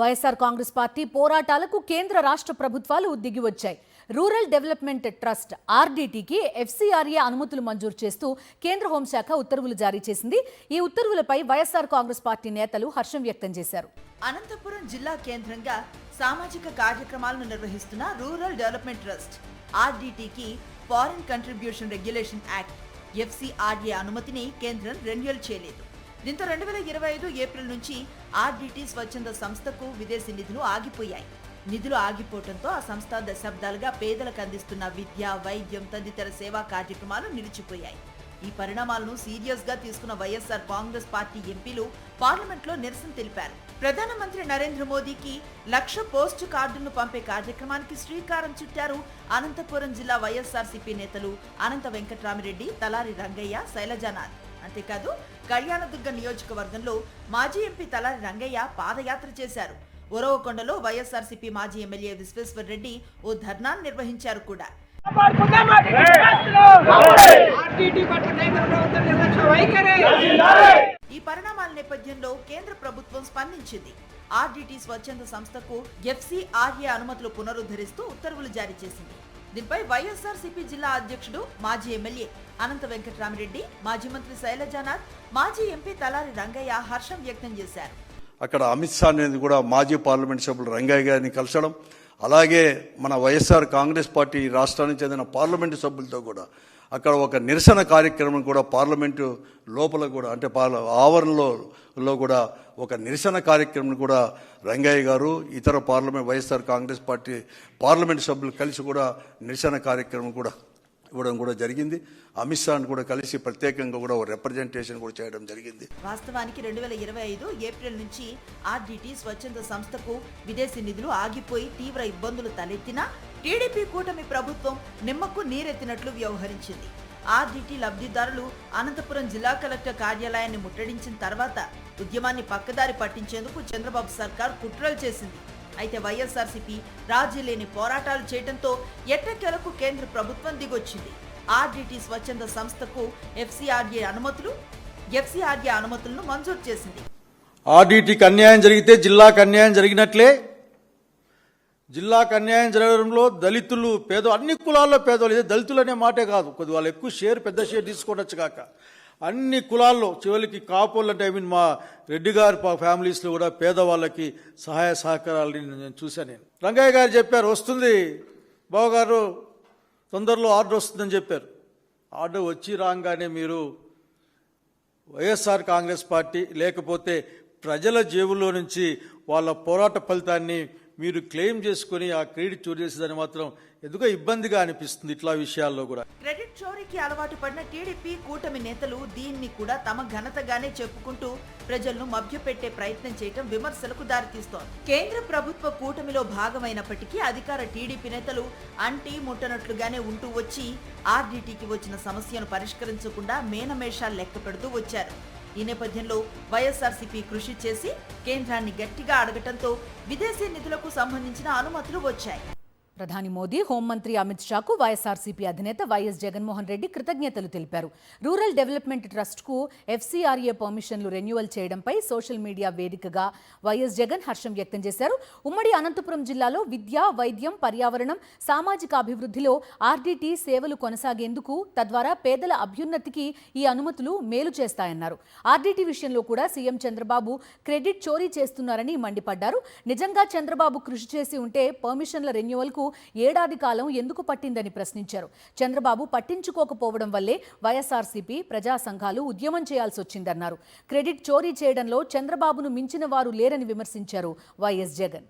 YSR Congress party పోరాటాలకు కేంద్ర రాష్ట్ర ప్రభుత్వాలు దిగివచ్చాయి. రూరల్ డెవలప్మెంట్ ట్రస్ట్ ఆర్డీటీకి ఎఫ్సీఆర్ఏ అనుమతులు మంజూరు చేస్తూ కేంద్ర హోంశాఖ ఉత్తర్వులు జారీ చేసింది. ఈ ఉత్తర్వులపై వైఎస్ఆర్ కాంగ్రెస్ పార్టీ నేతలు హర్షం వ్యక్తం చేశారు. అనంతపురం జిల్లా కేంద్రంగా సామాజిక కార్యక్రమాలను నిర్వహిస్తున్న రూరల్ డెవలప్మెంట్ ట్రస్ట్ ఆర్డీటీకి foreign contribution regulation act FCRA అనుమతిని కేంద్రం రెన్యువల్ చేయలేదు. దీంతో 2025 ఏప్రిల్ నుంచి ఆర్డీటీ స్వచ్ఛంద సంస్థకు విదేశీ నిధులు ఆగిపోయాయి. నిధులు ఆగిపోవడంతో ఆ సంస్థ దశాబ్దాలుగా పేదలకు అందిస్తున్న విద్య, వైద్యం తదితర సేవా కార్యక్రమాలు నిలిచిపోయాయి. ఈ పరిణామాలను సీరియస్ గా తీసుకున్న వైఎస్ఆర్ కాంగ్రెస్ పార్టీ ఎంపీలు పార్లమెంట్లో నిరసన తెలిపారు. ప్రధానమంత్రి నరేంద్ర మోదీకి 1,00,000 పోస్టు కార్డులను పంపే కార్యక్రమానికి శ్రీకారం చుట్టారు అనంతపురం జిల్లా వైఎస్ఆర్సీపీ నేతలు అనంత వెంకట్రామిరెడ్డి, తలారి రంగయ్య, శైలజానాథ్. అంతేకాదు కళ్యాణదుర్గ నియోజకవర్గంలో మాజీ ఎంపీ తలారి రంగయ్య పాదయాత్ర చేశారు. ఉరవకొండలో వైఎస్ఆర్సీపీ మాజీ ఎమ్మెల్యే విశ్వేశ్వర్ రెడ్డి ఓ ధర్నాను నిర్వహించారు కూడా. ఈ పరిణామాల నేపథ్యంలో కేంద్ర ప్రభుత్వం స్పందించింది. ఆర్డీటీ స్వచ్ఛంద సంస్థకు ఎఫ్సీఆర్ఏ అనుమతులు పునరుద్ధరిస్తూ ఉత్తర్వులు జారీ చేసింది. దీనిపై వైఎస్ఆర్సీపీ జిల్లా అధ్యక్షుడు మాజీ ఎమ్మెల్యే అనంత వెంకట్రామిరెడ్డి, మాజీ మంత్రి శైలజానాథ్, మాజీ ఎంపీ తలారి రంగయ్య హర్షం వ్యక్తం చేశారు. అక్కడ అమిత్ షా అనేది కూడా మాజీ పార్లమెంట్ సభ్యులు రంగయ్య గారిని కలసడం, అలాగే మన వైఎస్ఆర్ కాంగ్రెస్ పార్టీ రాష్ట్రానికి చెందిన పార్లమెంటు సభ్యులతో కూడా అక్కడ ఒక నిరసన కార్యక్రమం కూడా పార్లమెంటు లోపల కూడా అంటే ఆవరణలో కూడా ఒక నిరసన కార్యక్రమం కూడా రంగయ్య గారు ఇతర వైఎస్ఆర్ కాంగ్రెస్ పార్టీ పార్లమెంటు సభ్యులు కలిసి కూడా నిరసన కార్యక్రమం కూడా ఇవ్వడం కూడా జరిగింది. అమిత్ షాను కూడా కలిసి ప్రత్యేకంగా కూడా రిప్రజెంటేషన్ కూడా చేయడం జరిగింది. వాస్తవానికి 2025 ఏప్రిల్ నుంచి ఆర్డీటీ స్వచ్ఛంద సంస్థకు విదేశీ నిధులు ఆగిపోయి తీవ్ర ఇబ్బందులు తలెత్తినా టీడీపీ కూటమి ప్రభుత్వం నిమ్మకు నీరెత్తినట్లు వ్యవహరించింది. ఆర్డీటీ లబ్ధిదారులు అనంతపురం జిల్లా కలెక్టర్ కార్యాలయాన్ని ముట్టడించిన తర్వాత ఉద్యమాన్ని పక్కదారి పట్టించేందుకు చంద్రబాబు సర్కార్ కుట్రలు చేసింది. అయితే వైఎస్ఆర్సీపీ రాజీ లేని పోరాటాలు చేయడంతో ఎట్టకేలకు కేంద్ర ప్రభుత్వం దిగొచ్చింది. ఆర్డీటీ స్వచ్ఛంద సంస్థకు ఎఫ్సీఆర్ఏ అనుమతులను మంజూరు చేసింది. ఆర్డీటీకి అన్యాయం జరిగితే జిల్లాకు అన్యాయం జరిగినట్లే. జిల్లాకు అన్యాయం జరగడంలో దళితులు అన్ని కులాల్లో పేదవాళ్ళు, దళితులు అనే మాటే కాదు, కొద్ది వాళ్ళు ఎక్కువ పెద్ద షేర్ తీసుకోవచ్చు కాక అన్ని కులాల్లో చివరికి కాపోళ్ళు అంటే మా రెడ్డి గారి ఫ్యామిలీస్లో కూడా పేదవాళ్ళకి సహాయ సహకారాలని నేను చూశాను. రంగయ్య గారు చెప్పారు వస్తుంది బావగారు, తొందరలో ఆర్డర్ వస్తుందని చెప్పారు. ఆర్డర్ వచ్చి రాగానే మీరు వైఎస్ఆర్ కాంగ్రెస్ పార్టీ లేకపోతే ప్రజల జేబుల్లో నుంచి వాళ్ళ పోరాట ఫలితాన్ని మీరు క్లెయిమ్ చేసుకుని ఆ క్రెడిట్ చోరీ చేసేదని మాత్రం ఎందుకో ఇబ్బందిగా అనిపిస్తుంది. ఇట్లా విషయాల్లో కూడా క్రెడిట్ చోరీకి అలవాటు పడిన టీడీపీ కూటమి నేతలు దీన్ని కూడా తమ ఘనతగానే చెప్పుకుంటూ ప్రజలను మభ్యపెట్టే ప్రయత్నం చేయడం విమర్శలకు దారితీస్తోంది. కేంద్ర ప్రభుత్వ కూటమిలో భాగమైనప్పటికీ అధికార టీడీపీ నేతలు అంటీ ముట్టనట్లుగానే ఉంటూ వచ్చి ఆర్డీటీకి వచ్చిన సమస్యను పరిష్కరించకుండా మేనమేషాలు లెక్క పెడుతూ వచ్చారు. ఈ నేపథ్యంలో వైఎస్ఆర్సీపీ కృషి చేసి కేంద్రాన్ని గట్టిగా అడగటంతో విదేశీ నిధులకు సంబంధించిన అనుమతులు వచ్చాయి. ప్రధాని మోదీ, హోంమంత్రి అమిత్ షాకు వైఎస్ఆర్సీపీ అధినేత వైఎస్ జగన్మోహన్ రెడ్డి కృతజ్ఞతలు తెలిపారు. రూరల్ డెవలప్మెంట్ ట్రస్ట్కు ఎఫ్సీఆర్ఏ పర్మిషన్లు రెన్యువల్ చేయడంపై సోషల్ మీడియా వేదికగా వైఎస్ జగన్ హర్షం వ్యక్తం చేశారు. ఉమ్మడి అనంతపురం జిల్లాలో విద్య, వైద్యం, పర్యావరణం, సామాజిక అభివృద్ధిలో ఆర్డీటీ సేవలు కొనసాగేందుకు, తద్వారా పేదల అభ్యున్నతికి ఈ అనుమతులు మేలు చేస్తాయన్నారు. ఆర్డీటీ విషయంలో కూడా సీఎం చంద్రబాబు క్రెడిట్ చోరీ చేస్తున్నారని మండిపడ్డారు. నిజంగా చంద్రబాబు కృషి చేసి ఉంటే పర్మిషన్ల రెన్యువల్కు ఏడాది కాలం ఎందుకు పట్టిందని ప్రశ్నించారు. చంద్రబాబు పట్టించుకోకపోవడం వల్లే వైఎస్ఆర్సీపీ, ప్రజా సంఘాలు ఉద్యమం చేయాల్సి వచ్చిందన్నారు. క్రెడిట్ చోరీ చేయడంలో చంద్రబాబును మించిన వారు లేరని విమర్శించారు వైఎస్ జగన్.